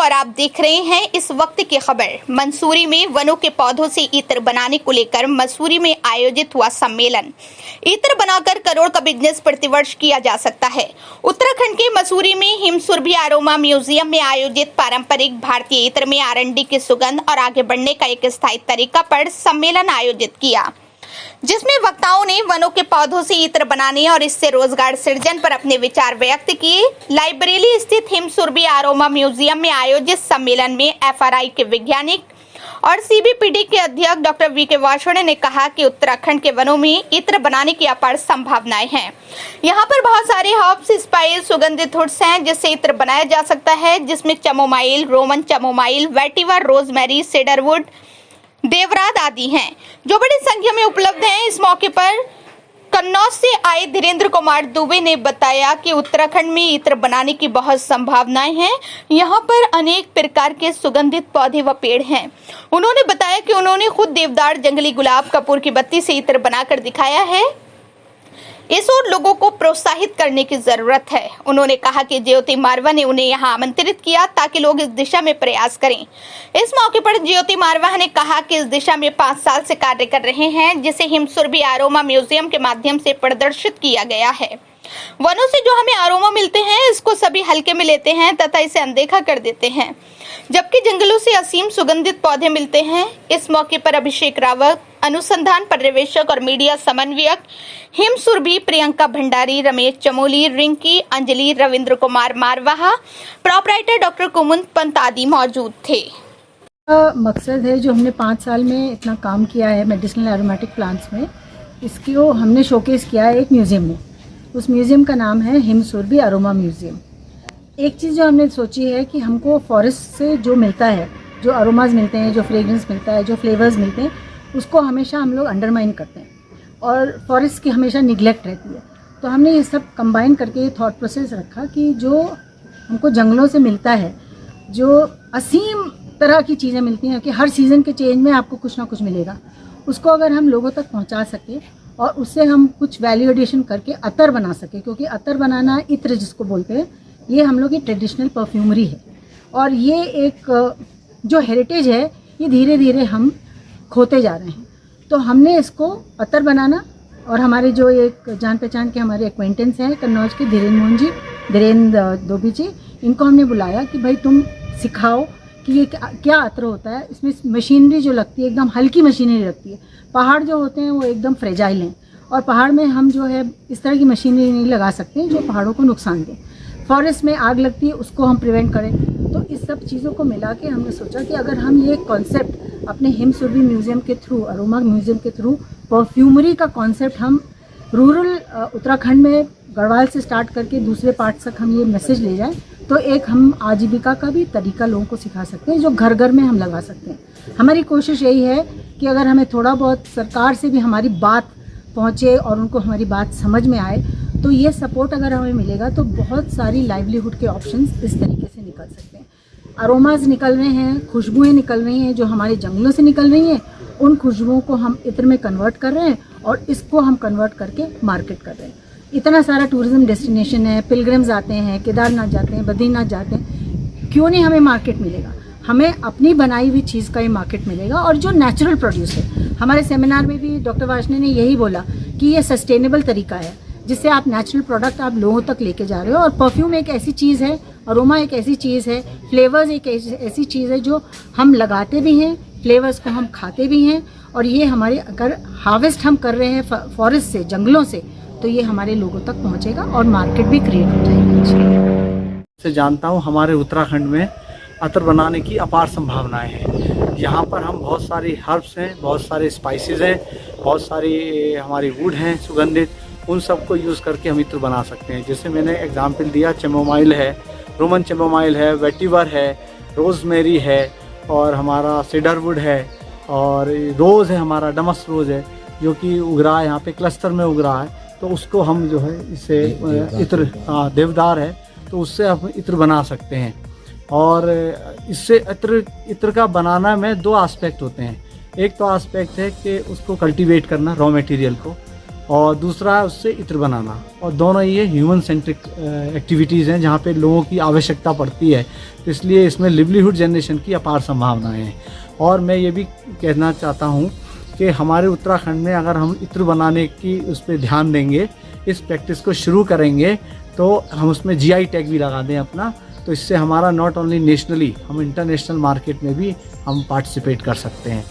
और आप देख रहे हैं इस वक्त की खबर। मंसूरी में वनों के पौधों से इत्र बनाने को लेकर मसूरी में आयोजित हुआ सम्मेलन। इत्र बनाकर करोड़ का बिजनेस प्रतिवर्ष किया जा सकता है। उत्तराखंड के मसूरी में हिमसुरभि अरोमा म्यूजियम में आयोजित पारंपरिक भारतीय इत्र में आरंडी की सुगंध और आगे बढ़ने का एक स्थायी तरीका पर सम्मेलन आयोजित किया, जिसमें वक्ताओं ने वनों के पौधों से इत्र बनाने और इससे रोजगार सृजन पर अपने विचार व्यक्त किए। लाइब्रेरी स्थित हिमसुरभि अरोमा म्यूजियम में आयोजित सम्मेलन में एफआरआई के वैज्ञानिक और सीबीपीडी के अध्यक्ष डॉक्टर वीके वार्ष्णेय ने कहा कि उत्तराखंड के वनों में इत्र बनाने की अपार संभावनाएं हैं। यहाँ पर बहुत सारे हर्ब्स, स्पाइस, सुगंधित वुड्स हैं जिससे इत्र बनाया जा सकता है, जिसमें चमोमाइल, रोमन चमोमाइल, वेटिवर, रोजमेरी, सेडरवुड, देवरात आदि हैं, जो बड़ी संख्या में उपलब्ध हैं। इस मौके पर कन्नौज से आए धीरेन्द्र कुमार दुबे ने बताया कि उत्तराखंड में इत्र बनाने की बहुत संभावनाएं हैं। यहाँ पर अनेक प्रकार के सुगंधित पौधे व पेड़ हैं। उन्होंने बताया कि उन्होंने खुद देवदार, जंगली गुलाब, कपूर की बत्ती से इत्र बनाकर दिखाया है। इस और लोगों को प्रोत्साहित करने की जरूरत है। उन्होंने कहा कि ज्योति मारवा ने उन्हें यहां आमंत्रित किया ताकि लोग इस दिशा में प्रयास करें। इस मौके पर ज्योति मारवा ने कहा कि इस दिशा में 5 साल से कार्य कर रहे हैं, जिसे हिमसुरभि अरोमा म्यूजियम के माध्यम से प्रदर्शित किया गया है। वनों से जो हमें अरोमा मिलते हैं, इसको सभी हल्के में लेते हैं तथा इसे अनदेखा कर देते हैं, जबकि जंगलों से असीम सुगंधित पौधे मिलते हैं। इस मौके पर अभिषेक रावत, अनुसंधान पर्यवेक्षक और मीडिया समन्वयक हिमसुरभि, प्रियंका भंडारी, रमेश चमोली, रिंकी, अंजलि, रविंद्र कुमार मारवाहा, प्रोपराइटर डॉक्टर कुमुद पंत आदि मौजूद थे। मकसद है जो हमने 5 साल में इतना काम किया है मेडिसिनल एरोमेटिक प्लांट्स में, इसको हमने शोकेस किया है एक म्यूज़ियम में। उस म्यूज़ियम का नाम है हिमसुरभि अरोमा म्यूज़ियम। एक चीज़ जो हमने सोची है कि हमको फॉरेस्ट से जो मिलता है, जो अरोमाज मिलते हैं, जो फ्रेग्रेंस मिलता है, जो फ्लेवर्स मिलते हैं, उसको हमेशा हम लोग अंडरमाइन करते हैं और फॉरेस्ट की हमेशा निगलेक्ट रहती है। तो हमने ये सब कंबाइन करके ये थॉट प्रोसेस रखा कि जो हमको जंगलों से मिलता है, जो असीम तरह की चीज़ें मिलती हैं कि हर सीज़न के चेंज में आपको कुछ ना कुछ मिलेगा, उसको अगर हम लोगों तक पहुंचा सके और उससे हम कुछ वैल्यू एडिशन करके अतर बना सके, क्योंकि अतर बनाना, इत्र जिसको बोलते हैं, ये हम लोग की ट्रेडिशनल परफ्यूमरी है और ये एक जो हेरिटेज है ये धीरे धीरे हम खोते जा रहे हैं। तो हमने इसको अतर बनाना और हमारे जो एक जान पहचान के हमारे एक्वेंटेंस हैं कन्नौज के धीरेन्द्र दुबे जी, इनको हमने बुलाया कि भाई तुम सिखाओ कि ये क्या अतर होता है। इसमें मशीनरी जो लगती है एकदम हल्की मशीनरी लगती है। पहाड़ जो होते हैं वो एकदम फ्रेजाइल हैं और पहाड़ में हम जो है इस तरह की मशीनरी नहीं लगा सकते जो पहाड़ों को नुकसान दे। फॉरेस्ट में आग लगती है, उसको हम प्रिवेंट करें। तो इस सब चीज़ों को मिला के हमने सोचा कि अगर हम ये कॉन्सेप्ट अपने हिमसुरभि म्यूज़ियम के थ्रू, अरोमा म्यूज़ियम के थ्रू, परफ्यूमरी का कॉन्सेप्ट हम रूरल उत्तराखंड में गढ़वाल से स्टार्ट करके दूसरे पार्ट्स तक हम ये मैसेज ले जाएं, तो एक हम आजीविका का भी तरीका लोगों को सिखा सकते हैं जो घर घर में हम लगा सकते हैं। हमारी कोशिश यही है कि अगर हमें थोड़ा बहुत सरकार से भी हमारी बात पहुँचे और उनको हमारी बात समझ में आए, तो ये सपोर्ट अगर हमें मिलेगा तो बहुत सारी लाइवलीहुड के ऑप्शंस इस तरीके से निकल सकते हैं। अरोमाज निकल रहे हैं, खुशबुएं निकल रही हैं जो हमारे जंगलों से निकल रही हैं, उन खुशबुओं को हम इत्र में कन्वर्ट कर रहे हैं और इसको हम कन्वर्ट करके मार्केट कर रहे हैं। इतना सारा टूरिज्म डेस्टिनेशन है, पिलग्रिम्स आते हैं, केदारनाथ जाते हैं, बद्रीनाथ जाते हैं, क्यों नहीं हमें मार्केट मिलेगा? हमें अपनी बनाई हुई चीज़ का ही मार्केट मिलेगा और जो नेचुरल प्रोड्यूस है। हमारे सेमिनार में भी डॉक्टर वार्ष्णेय ने यही बोला कि ये सस्टेनेबल तरीका है जिससे आप नेचुरल प्रोडक्ट आप लोगों तक लेके जा रहे हो। और परफ्यूम एक ऐसी चीज़ है, अरोमा एक ऐसी चीज़ है, फ्लेवर्स एक ऐसी चीज़ है जो हम लगाते भी हैं, फ्लेवर्स को हम खाते भी हैं। और ये हमारे अगर हार्वेस्ट हम कर रहे हैं फॉरेस्ट से, जंगलों से, तो ये हमारे लोगों तक पहुंचेगा और मार्केट भी क्रिएट हो जाएगी। से जानता हूँ हमारे उत्तराखंड में अतर बनाने की अपार संभावनाएं हैं। यहाँ पर हम बहुत सारी हर्ब्स हैं, बहुत सारे स्पाइसेस हैं, बहुत सारी हमारी वुड हैं सुगंधित, उन सब को यूज़ करके हम इत्र बना सकते हैं। जैसे मैंने एग्जांपल दिया, चमोमाइल है, रोमन चमोमाइल है, वेटिवर है, रोजमेरी है और हमारा सीडरवुड है और रोज़ है, हमारा डमस रोज़ है जो कि उग रहा है यहाँ पे क्लस्टर में उग रहा है। तो उसको हम जो है इससे इत्र, देवदार है तो उससे हम इत्र बना सकते हैं। और इससे इत्र का बनाना में 2 एस्पेक्ट होते हैं। एक तो एस्पेक्ट है कि उसको कल्टीवेट करना, रॉ मटेरियल को, और दूसरा है उससे इत्र बनाना, और दोनों ये ह्यूमन सेंट्रिक एक्टिविटीज़ हैं जहाँ पे लोगों की आवश्यकता पड़ती है, तो इसलिए इसमें लिवलीहुड जनरेशन की अपार संभावनाएं हैं। और मैं ये भी कहना चाहता हूँ कि हमारे उत्तराखंड में अगर हम इत्र बनाने की उस पर ध्यान देंगे, इस प्रैक्टिस को शुरू करेंगे, तो हम उसमें GI टैग भी लगा दें अपना, तो इससे हमारा नॉट ओनली नेशनली, हम इंटरनेशनल मार्केट में भी हम पार्टिसिपेट कर सकते हैं।